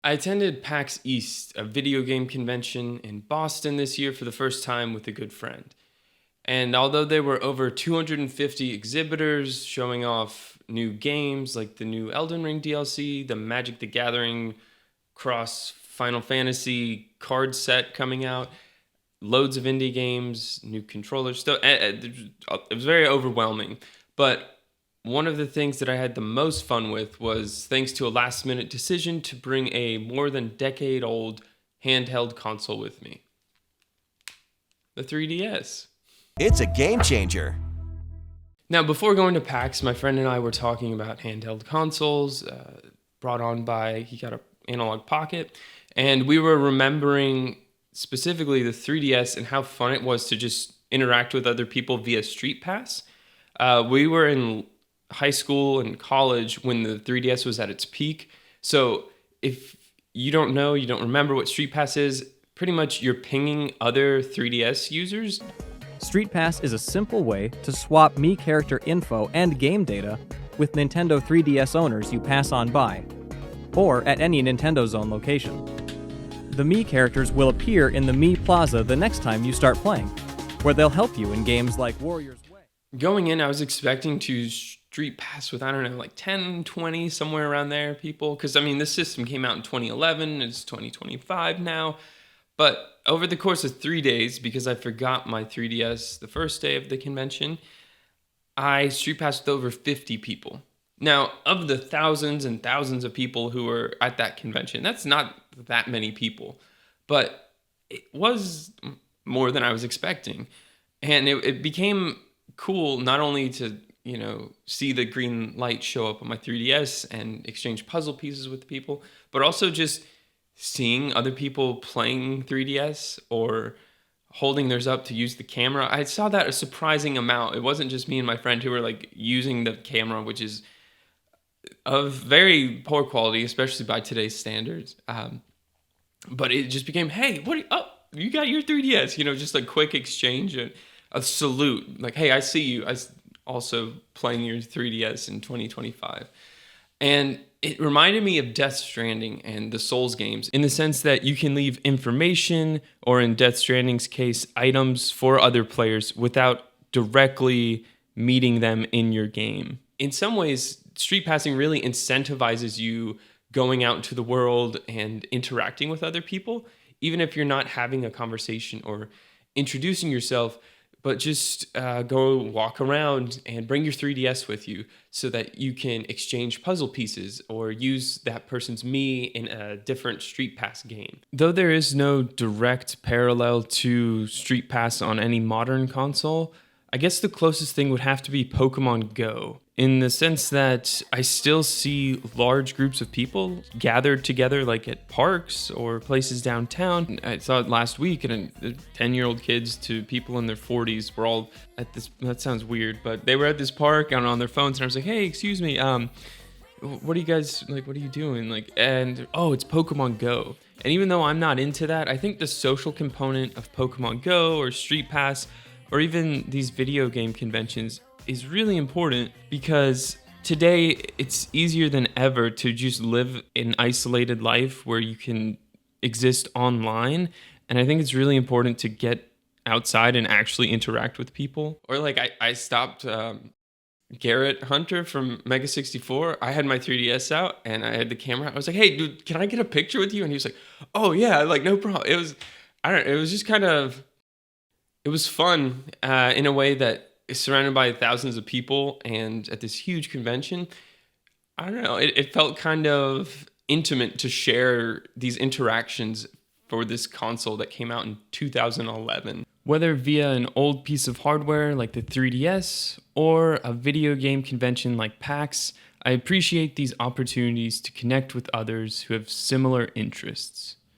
I attended PAX East, a video game convention in Boston this year for the first time with a good friend. And although there were over 250 exhibitors showing off new games like the new Elden Ring DLC, the Magic the Gathering cross Final Fantasy card set coming out, loads of indie games, new controllers, stuff. It was very overwhelming. But one of the things that I had the most fun with was thanks to a last minute decision to bring a more than decade old handheld console with me, the 3DS. It's a game changer. Now, before going to PAX, my friend and I were talking about handheld consoles brought on by, he got an analog pocket, and we were remembering specifically the 3DS and how fun it was to just interact with other people via StreetPass. We were in high school and college when the 3DS was at its peak. So if you don't know, you don't remember what StreetPass is, pretty much you're pinging other 3DS users. StreetPass is a simple way to swap Mii character info and game data with Nintendo 3DS owners you pass on by, or at any Nintendo Zone location. The Mii characters will appear in the Mii Plaza the next time you start playing, where they'll help you in games like Warrior's Way. Going in, I was expecting to StreetPass with, I don't know, like 10, 20, somewhere around there, people. Because, I mean, this system came out in 2011. It's 2025 now. But over the course of 3 days, because I forgot my 3DS the first day of the convention, I StreetPassed with over 50 people. Now, of the thousands and thousands of people who were at that convention, that's not that many people. But it was more than I was expecting. And it became cool not only to see the green light show up on my 3DS and exchange puzzle pieces with people, but also just seeing other people playing 3DS or holding theirs up to use the camera. I saw that a surprising amount. It wasn't just me and my friend who were like using the camera, which is of very poor quality, especially by today's standards. But it just became, hey, you got your 3DS, just a quick exchange, a salute. Like, hey, I see you. I also playing your 3DS in 2025. And it reminded me of Death Stranding and the Souls games in the sense that you can leave information, or in Death Stranding's case, items for other players without directly meeting them in your game. In some ways, street passing really incentivizes you going out into the world and interacting with other people, even if you're not having a conversation or introducing yourself. But just go walk around and bring your 3DS with you so that you can exchange puzzle pieces or use that person's Mii in a different StreetPass game. Though there is no direct parallel to StreetPass on any modern console, I guess the closest thing would have to be Pokemon Go, in the sense that I still see large groups of people gathered together like at parks or places downtown. I saw it last week, and 10-year-old kids to people in their 40s were all at this, that sounds weird, but they were at this park and on their phones, and I was like, hey, excuse me, what are you guys, like, what are you doing? Oh, it's Pokemon Go. And even though I'm not into that, I think the social component of Pokemon Go or Street Pass or even these video game conventions is really important, because today it's easier than ever to just live an isolated life where you can exist online. And I think it's really important to get outside and actually interact with people. Or like I stopped Garrett Hunter from Mega 64. I had my 3DS out and I had the camera. I was like, hey, dude, can I get a picture with you? And he was like, oh yeah, like no problem. It was just kind of, it was fun in a way that is surrounded by thousands of people and at this huge convention. I don't know, it felt kind of intimate to share these interactions for this console that came out in 2011. Whether via an old piece of hardware like the 3DS or a video game convention like PAX, I appreciate these opportunities to connect with others who have similar interests.